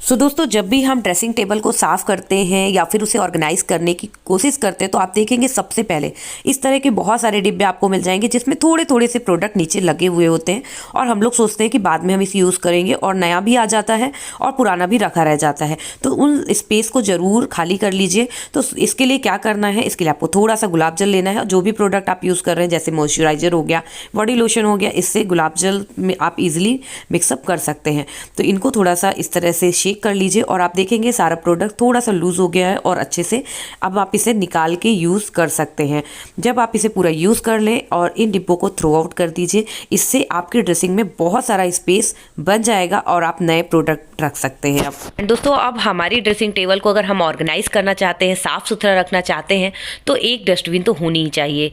दोस्तों, जब भी हम ड्रेसिंग टेबल को साफ़ करते हैं या फिर उसे ऑर्गेनाइज करने की कोशिश करते हैं तो आप देखेंगे सबसे पहले इस तरह के बहुत सारे डिब्बे आपको मिल जाएंगे जिसमें थोड़े थोड़े से प्रोडक्ट नीचे लगे हुए होते हैं और हम लोग सोचते हैं कि बाद में हम इसे यूज़ करेंगे और नया भी आ जाता है और पुराना भी रखा रह जाता है। तो उन स्पेस को ज़रूर खाली कर लीजिए। तो इसके लिए क्या करना है, इसके लिए आपको थोड़ा सा गुलाब जल लेना है। जो भी प्रोडक्ट आप यूज़ कर रहे हैं जैसे मॉइस्चराइजर हो गया, बॉडी लोशन हो गया, इससे गुलाब जल में आप इजीली मिक्सअप कर सकते हैं। तो इनको थोड़ा सा इस तरह से शेक कर लीजिए और आप देखेंगे सारा प्रोडक्ट थोड़ा सा लूज़ हो गया है और अच्छे से अब आप इसे निकाल के यूज़ कर सकते हैं। जब आप इसे पूरा यूज़ कर लें और इन डिब्बों को थ्रो आउट कर दीजिए, इससे आपकी ड्रेसिंग में बहुत सारा स्पेस बन जाएगा और आप नए प्रोडक्ट रख सकते हैं। अब दोस्तों, अब हमारी ड्रेसिंग टेबल को अगर हम ऑर्गेनाइज करना चाहते हैं, साफ़ सुथरा रखना चाहते हैं, तो एक डस्टबिन तो होनी ही चाहिए।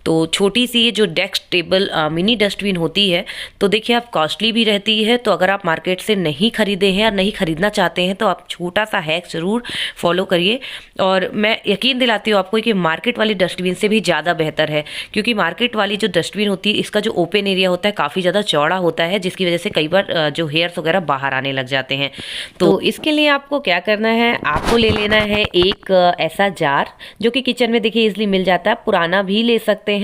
तो छोटी सी ये जो डेस्क टेबल मिनी डस्टबिन होती है, तो देखिए आप कॉस्टली भी रहती है। तो अगर आप मार्केट से नहीं खरीदे हैं या नहीं खरीदना चाहते हैं तो आप छोटा सा हैक ज़रूर फॉलो करिए। और मैं यकीन दिलाती हूँ आपको कि मार्केट वाली डस्टबिन से भी ज़्यादा बेहतर है, क्योंकि मार्केट वाली जो डस्टबिन होती है इसका जो ओपन एरिया होता है काफ़ी ज़्यादा चौड़ा होता है, जिसकी वजह से कई बार जो हेयर्स वगैरह बाहर आने लग जाते हैं। तो इसके लिए आपको क्या करना है, आपको ले लेना है एक ऐसा जार जो कि किचन में देखिए इजली मिल जाता है, पुराना भी ले सकते हैं।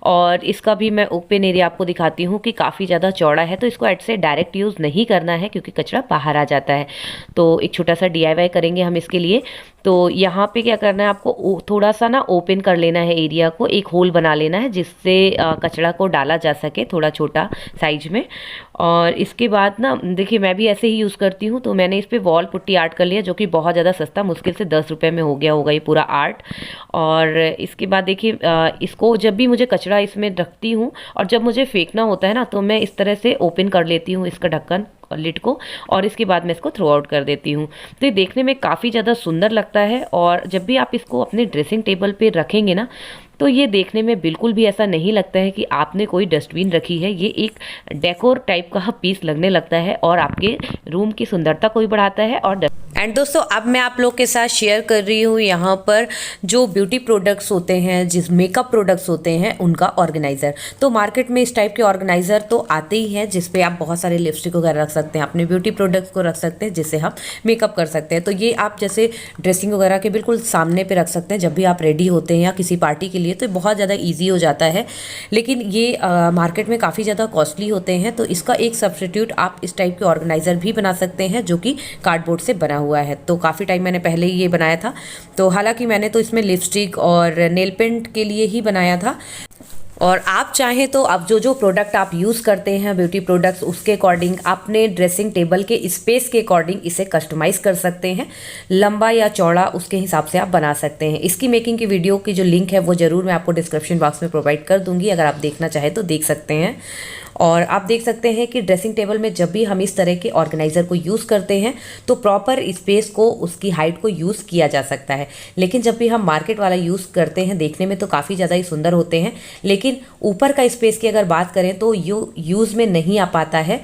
और इसका भी मैं ओपन एरिया आपको दिखाती हूँ कि काफ़ी ज़्यादा चौड़ा है, तो इसको ऐसे डायरेक्ट यूज़ नहीं करना है क्योंकि कचरा बाहर आ जाता है। तो एक छोटा सा DIY करेंगे हम इसके लिए। तो यहाँ पे क्या करना है, आपको थोड़ा सा ना ओपन कर लेना है एरिया को, एक होल बना लेना है जिससे कचरा को डाला जा सके थोड़ा छोटा साइज में। और इसके बाद ना देखिए मैं भी ऐसे ही यूज़ करती हूँ। तो मैंने इस पर वॉल पुट्टी आर्ट कर लिया जो कि बहुत ज़्यादा सस्ता, मुश्किल से 10 रुपये में हो गया होगा ये पूरा आर्ट। और इसके बाद देखिए इसको जब भी मुझे कचरा इसमें रखती हूँ और जब मुझे फेंकना होता है ना, तो मैं इस तरह से ओपन कर लेती हूँ इसका ढक्कन लिड को, और इसके बाद मैं इसको थ्रो आउट कर देती हूँ। तो ये देखने में काफ़ी ज़्यादा सुंदर लगता है। और जब भी आप इसको अपने ड्रेसिंग टेबल पे रखेंगे ना, तो ये देखने में बिल्कुल भी ऐसा नहीं लगता है कि आपने कोई डस्टबिन रखी है। ये एक डेकोर टाइप का पीस लगने लगता है और आपके रूम की सुंदरता को भी बढ़ाता है। और एंड दोस्तों, अब मैं आप लोग के साथ शेयर कर रही हूँ यहाँ पर जो ब्यूटी प्रोडक्ट्स होते हैं, जिस मेकअप प्रोडक्ट्स होते हैं, उनका ऑर्गेनाइज़र। तो मार्केट में इस टाइप के ऑर्गेनाइज़र तो आते ही हैं जिस पे आप बहुत सारे लिपस्टिक वगैरह रख सकते हैं, अपने ब्यूटी प्रोडक्ट्स को रख सकते हैं जिससे हम मेकअप कर सकते हैं। तो ये आप जैसे ड्रेसिंग वगैरह के बिल्कुल सामने पे रख सकते हैं जब भी आप रेडी होते हैं या किसी पार्टी के लिए, तो बहुत ज़्यादा ईजी हो जाता है। लेकिन ये मार्केट में काफ़ी ज़्यादा कॉस्टली होते हैं, तो इसका एक सब्स्टिट्यूट आप इस टाइप के ऑर्गेनाइज़र भी बना सकते हैं जो कि कार्डबोर्ड से बना हुआ है। तो काफ़ी टाइम मैंने पहले ही ये बनाया था। तो हालांकि मैंने तो इसमें लिपस्टिक और नेल पेंट के लिए ही बनाया था। और आप चाहें तो आप जो प्रोडक्ट आप यूज़ करते हैं ब्यूटी प्रोडक्ट्स, उसके अकॉर्डिंग अपने ड्रेसिंग टेबल के स्पेस के अकॉर्डिंग इसे कस्टमाइज कर सकते हैं। लंबा या चौड़ा उसके हिसाब से आप बना सकते हैं। इसकी मेकिंग की वीडियो की जो लिंक है वो ज़रूर मैं आपको डिस्क्रिप्शन बॉक्स में प्रोवाइड कर दूंगी, अगर आप देखना चाहें तो देख सकते हैं। और आप देख सकते हैं कि ड्रेसिंग टेबल में जब भी हम इस तरह के ऑर्गेनाइज़र को यूज़ करते हैं तो प्रॉपर स्पेस को, उसकी हाइट को यूज़ किया जा सकता है। लेकिन जब भी हम मार्केट वाला यूज़ करते हैं, देखने में तो काफ़ी ज़्यादा ही सुंदर होते हैं, लेकिन ऊपर का स्पेस की अगर बात करें तो यूज़ में नहीं आ पाता है।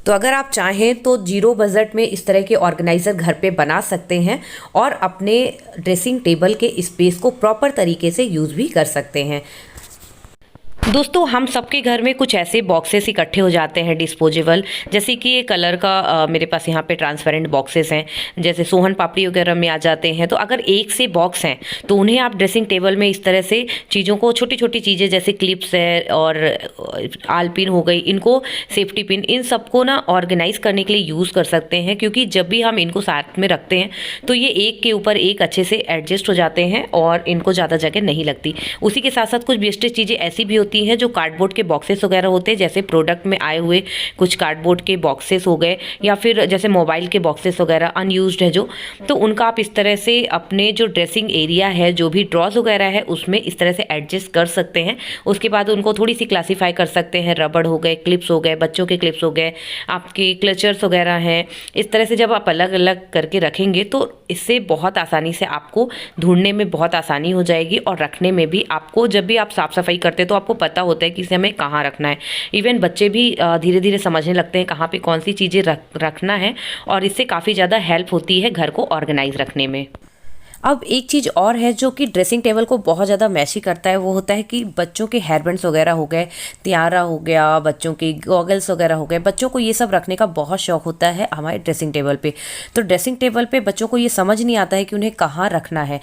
तो अगर आप चाहें तो 0 बजट में इस तरह के ऑर्गेनाइज़र घर पे बना सकते हैं और अपने ड्रेसिंग टेबल के स्पेस को प्रॉपर तरीके से यूज़ भी कर सकते हैं। दोस्तों, हम सबके घर में कुछ ऐसे बॉक्सेस इकट्ठे हो जाते हैं डिस्पोजेबल, जैसे कि ये कलर का मेरे पास यहाँ पे ट्रांसपेरेंट बॉक्सेस हैं, जैसे सोहन पापड़ी वगैरह में आ जाते हैं। तो अगर एक से बॉक्स हैं तो उन्हें आप ड्रेसिंग टेबल में इस तरह से चीज़ों को, छोटी छोटी चीज़ें जैसे क्लिप्स है और आल पिन हो गई, इनको सेफ्टी पिन, इन सबको ना ऑर्गेनाइज करने के लिए यूज़ कर सकते हैं। क्योंकि जब भी हम इनको साथ में रखते हैं तो ये एक के ऊपर एक अच्छे से एडजस्ट हो जाते हैं और इनको ज़्यादा जगह नहीं लगती। उसी के साथ साथ कुछ वेस्टेज चीज़ें ऐसी भी होती हैं जो कार्डबोर्ड के बॉक्सेस वगैरह होते हैं, जैसे प्रोडक्ट में आए हुए कुछ कार्डबोर्ड के बॉक्सेस हो गए, या फिर जैसे मोबाइल के बॉक्सेस वगैरह अनयूज्ड है जो, तो उनका आप इस तरह से अपने जो ड्रेसिंग एरिया है, जो भी ड्रॉज वगैरह है, उसमें इस तरह से एडजस्ट कर सकते हैं। उसके बाद उनको थोड़ी सी क्लासीफाई कर सकते हैं, रबड़ हो गए, क्लिप्स हो गए, बच्चों के क्लिप्स हो गए, आपके क्लचर्स वगैरह हैं। इस तरह से जब आप अलग अलग करके रखेंगे तो इससे बहुत आसानी से आपको ढूंढने में बहुत आसानी हो जाएगी और रखने में भी आपको, जब भी आप साफ़ सफाई करते हैं तो आपको पता होता है कि इसे हमें कहाँ रखना है। इवन बच्चे भी धीरे धीरे समझने लगते हैं कहाँ पे कौन सी चीज़ें रखना है, और इससे काफ़ी ज़्यादा हेल्प होती है घर को ऑर्गेनाइज रखने में। अब एक चीज़ और है जो कि ड्रेसिंग टेबल को बहुत ज़्यादा मैशी करता है, वो होता है कि बच्चों के हेयर बैंड्स वगैरह हो गए, तियारा हो गया, बच्चों के गॉगल्स वगैरह हो गए। बच्चों को ये सब रखने का बहुत शौक होता है हमारे ड्रेसिंग टेबल पे। तो ड्रेसिंग टेबल पे बच्चों को ये समझ नहीं आता है कि उन्हें कहाँ रखना है।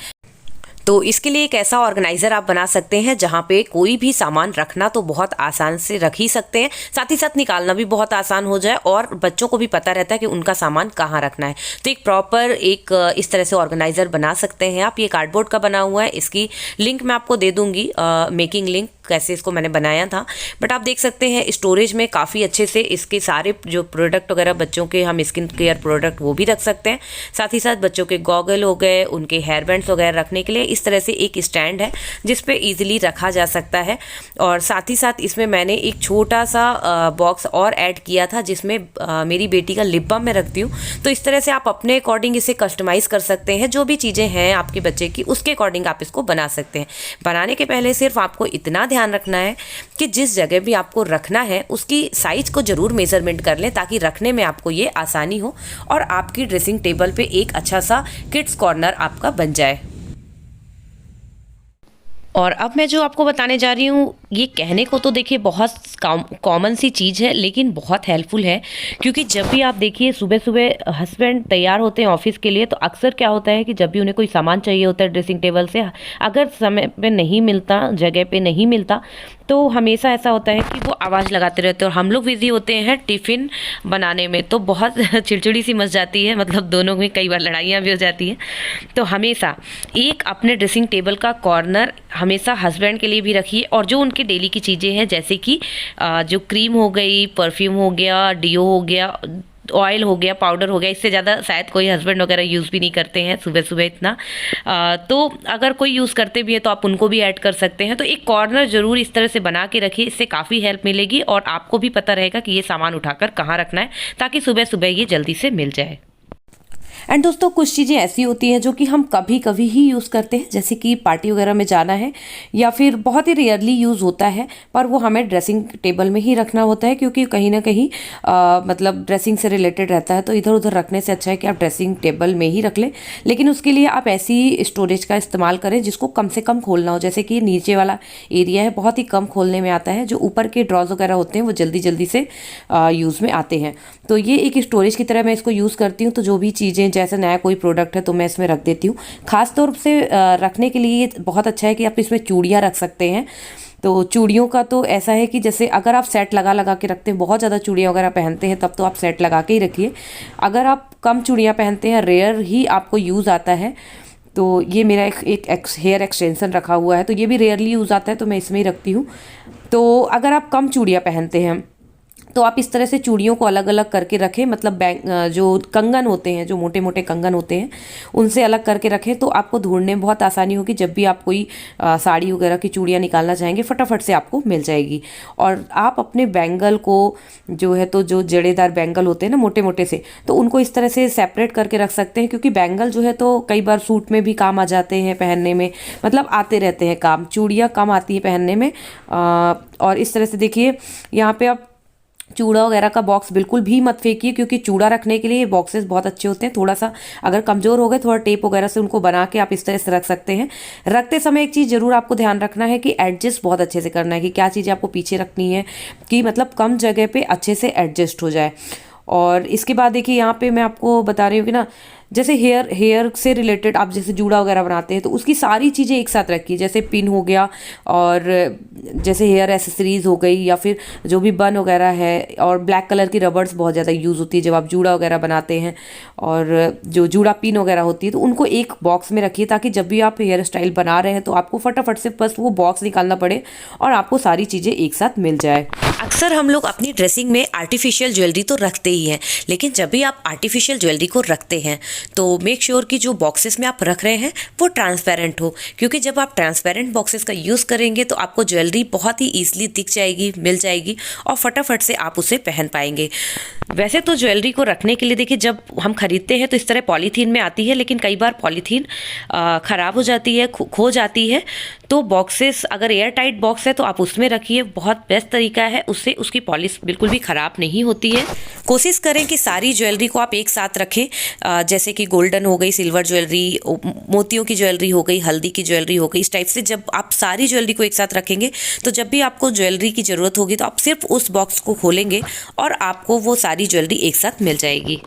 तो इसके लिए एक ऐसा ऑर्गेनाइज़र आप बना सकते हैं जहाँ पे कोई भी सामान रखना तो बहुत आसान से रख ही सकते हैं, साथ ही साथ निकालना भी बहुत आसान हो जाए और बच्चों को भी पता रहता है कि उनका सामान कहाँ रखना है। तो एक प्रॉपर इस तरह से ऑर्गेनाइज़र बना सकते हैं आप। ये कार्डबोर्ड का बना हुआ है, इसकी लिंक मैं आपको दे दूँगी, मेकिंग लिंक, कैसे इसको मैंने बनाया था। बट आप देख सकते हैं स्टोरेज में काफ़ी अच्छे से इसके सारे जो प्रोडक्ट वगैरह बच्चों के, हम स्किन केयर प्रोडक्ट वो भी रख सकते हैं, साथ ही साथ बच्चों के गॉगल हो गए, उनके हेयर बैंड्स वगैरह रखने के लिए इस तरह से एक स्टैंड है जिस पे इजीली रखा जा सकता है। और साथ ही साथ इसमें मैंने एक छोटा सा बॉक्स और ऐड किया था जिसमें मेरी बेटी का लिप बाम मैं रखती हूँ। तो इस तरह से आप अपने अकॉर्डिंग इसे कस्टमाइज़ कर सकते हैं, जो भी चीज़ें हैं आपके बच्चे की उसके अकॉर्डिंग आप इसको बना सकते हैं। बनाने के पहले सिर्फ आपको इतना ध्यान रखना है कि जिस जगह भी आपको रखना है उसकी साइज को ज़रूर मेजरमेंट कर लें ताकि रखने में आपको ये आसानी हो और आपकी ड्रेसिंग टेबल पे एक अच्छा सा किड्स कॉर्नर आपका बन जाए। और अब मैं जो आपको बताने जा रही हूँ, ये कहने को तो देखिए बहुत कॉमन सी चीज़ है लेकिन बहुत हेल्पफुल है। क्योंकि जब भी आप देखिए सुबह सुबह हस्बैंड तैयार होते हैं ऑफिस के लिए, तो अक्सर क्या होता है कि जब भी उन्हें कोई सामान चाहिए होता है ड्रेसिंग टेबल से, अगर समय पे नहीं मिलता, जगह पे नहीं मिलता, तो हमेशा ऐसा होता है कि वो आवाज़ लगाते रहते हैं और हम लोग बिजी होते हैं टिफ़िन बनाने में, तो बहुत चिड़चिड़ी सी मच जाती है, मतलब दोनों में कई बार लड़ाइयाँ भी हो जाती हैं। तो हमेशा एक अपने ड्रेसिंग टेबल का कॉर्नर हमेशा हस्बैंड के लिए भी रखिए, और जो उनके डेली की चीज़ें हैं जैसे कि जो क्रीम हो गई, परफ्यूम हो गया, डियो हो गया, ऑयल हो गया, पाउडर हो गया, इससे ज़्यादा शायद कोई हस्बैंड वगैरह यूज़ भी नहीं करते हैं सुबह सुबह इतना। तो अगर कोई यूज़ करते भी है तो आप उनको भी ऐड कर सकते हैं। तो एक कॉर्नर ज़रूर इस तरह से बना के रखिए, इससे काफ़ी हेल्प मिलेगी और आपको भी पता रहेगा कि ये सामान उठाकर कहाँ रखना है, ताकि सुबह सुबह ये जल्दी से मिल जाए। एंड दोस्तों, कुछ चीज़ें ऐसी होती हैं जो कि हम कभी कभी ही यूज़ करते हैं, जैसे कि पार्टी वगैरह में जाना है या फिर बहुत ही रेयरली यूज़ होता है, पर वो हमें ड्रेसिंग टेबल में ही रखना होता है क्योंकि कहीं ना कहीं मतलब ड्रेसिंग से रिलेटेड रहता है। तो इधर उधर रखने से अच्छा है कि आप ड्रेसिंग टेबल में ही रख लें, लेकिन उसके लिए आप ऐसी स्टोरेज का इस्तेमाल करें जिसको कम से कम खोलना हो। जैसे कि नीचे वाला एरिया है, बहुत ही कम खोलने में आता है, जो ऊपर के ड्रॉज वगैरह होते हैं वो जल्दी जल्दी से यूज़ में आते हैं। तो ये एक स्टोरेज की तरह मैं इसको यूज़ करती हूँ। तो जो भी चीज़ें, जैसे नया कोई प्रोडक्ट है तो मैं इसमें रख देती हूँ। खास तौर से रखने के लिए ये बहुत अच्छा है कि आप इसमें चूड़ियाँ रख सकते हैं। तो चूड़ियों का तो ऐसा है कि जैसे अगर आप सेट लगा लगा के रखते हैं, बहुत ज़्यादा चूड़ियाँ वगैरह पहनते हैं, तब तो आप सेट लगा के ही रखिए। अगर आप कम चूड़ियाँ पहनते हैं, रेयर ही आपको यूज़ आता है, तो ये मेरा एक हेयर एक्सटेंशन रखा हुआ है, तो ये भी रेयरली यूज़ आता है, तो मैं इसमें ही रखती हूँ। तो अगर आप कम चूड़ियाँ पहनते हैं तो आप इस तरह से चूड़ियों को अलग अलग करके रखें, मतलब जो कंगन होते हैं, जो मोटे मोटे कंगन होते हैं, उनसे अलग करके रखें, तो आपको ढूंढने में बहुत आसानी होगी। जब भी आप कोई साड़ी वगैरह की चूड़ियाँ निकालना चाहेंगे, फटाफट से आपको मिल जाएगी। और आप अपने बैंगल को जो है, तो जो जड़ेदार बैंगल होते हैं ना मोटे मोटे से, तो उनको इस तरह से सेपरेट करके रख सकते हैं, क्योंकि बैंगल जो है तो कई बार सूट में भी काम आ जाते हैं पहनने में, मतलब आते रहते हैं काम। चूड़ियाँ कम आती है पहनने में। और इस तरह से देखिए, यहाँ पे आप चूड़ा वगैरह का बॉक्स बिल्कुल भी मत फेंकिए, क्योंकि चूड़ा रखने के लिए ये बॉक्सेस बहुत अच्छे होते हैं। थोड़ा सा अगर कमज़ोर हो गए, थोड़ा टेप वगैरह से उनको बना के आप इस तरह से रख सकते हैं। रखते समय एक चीज़ ज़रूर आपको ध्यान रखना है कि एडजस्ट बहुत अच्छे से करना है, कि क्या चीज़ें आपको पीछे रखनी है, कि मतलब कम जगह पे अच्छे से एडजस्ट हो जाए। और इसके बाद देखिए, यहाँ पे मैं आपको बता रही हूँ कि ना, जैसे हेयर से रिलेटेड आप जैसे जूड़ा वगैरह बनाते हैं, तो उसकी सारी चीज़ें एक साथ रखिए, जैसे पिन हो गया, और जैसे हेयर एसेसरीज हो गई, या फिर जो भी बन वगैरह है। और ब्लैक कलर की रबर्स बहुत ज़्यादा यूज़ होती है जब आप जूड़ा वगैरह बनाते हैं, और जो जूड़ा पिन वगैरह होती है, तो उनको एक बॉक्स में रखिए, ताकि जब भी आप हेयर स्टाइल बना रहे हैं तो आपको फटाफट से बस वो बॉक्स निकालना पड़े और आपको सारी चीज़ें एक साथ मिल जाए। अक्सर हम लोग अपनी ड्रेसिंग में आर्टिफिशियल ज्वेलरी तो रखते ही हैं, लेकिन जब भी आप आर्टिफिशियल ज्वेलरी को रखते हैं तो मेक श्योर कि जो बॉक्सेस में आप रख रहे हैं वो ट्रांसपेरेंट हो, क्योंकि जब आप ट्रांसपेरेंट बॉक्सेस का यूज़ करेंगे तो आपको ज्वेलरी बहुत ही ईजिली दिख जाएगी, मिल जाएगी, और फटाफट से आप उसे पहन पाएंगे। वैसे तो ज्वेलरी को रखने के लिए देखिए, जब हम खरीदते हैं तो इस तरह पॉलीथीन में आती है, लेकिन कई बार पॉलीथीन ख़राब हो जाती है, खो जाती है। तो बॉक्सेस अगर एयर टाइट बॉक्स है तो आप उसमें रखिए, बहुत बेस्ट तरीका है, उससे उसकी पॉलिश बिल्कुल भी ख़राब नहीं होती है। कोशिश कोशिश करें कि सारी ज्वेलरी को आप एक साथ रखें, जैसे कि गोल्डन हो गई, सिल्वर ज्वेलरी, मोतियों की ज्वेलरी हो गई, हल्दी की ज्वेलरी हो गई। इस टाइप से जब आप सारी ज्वेलरी को एक साथ रखेंगे तो जब भी आपको ज्वेलरी की ज़रूरत होगी तो आप सिर्फ उस बॉक्स को खोलेंगे और आपको वो सारी ज्वेलरी एक साथ मिल जाएगी।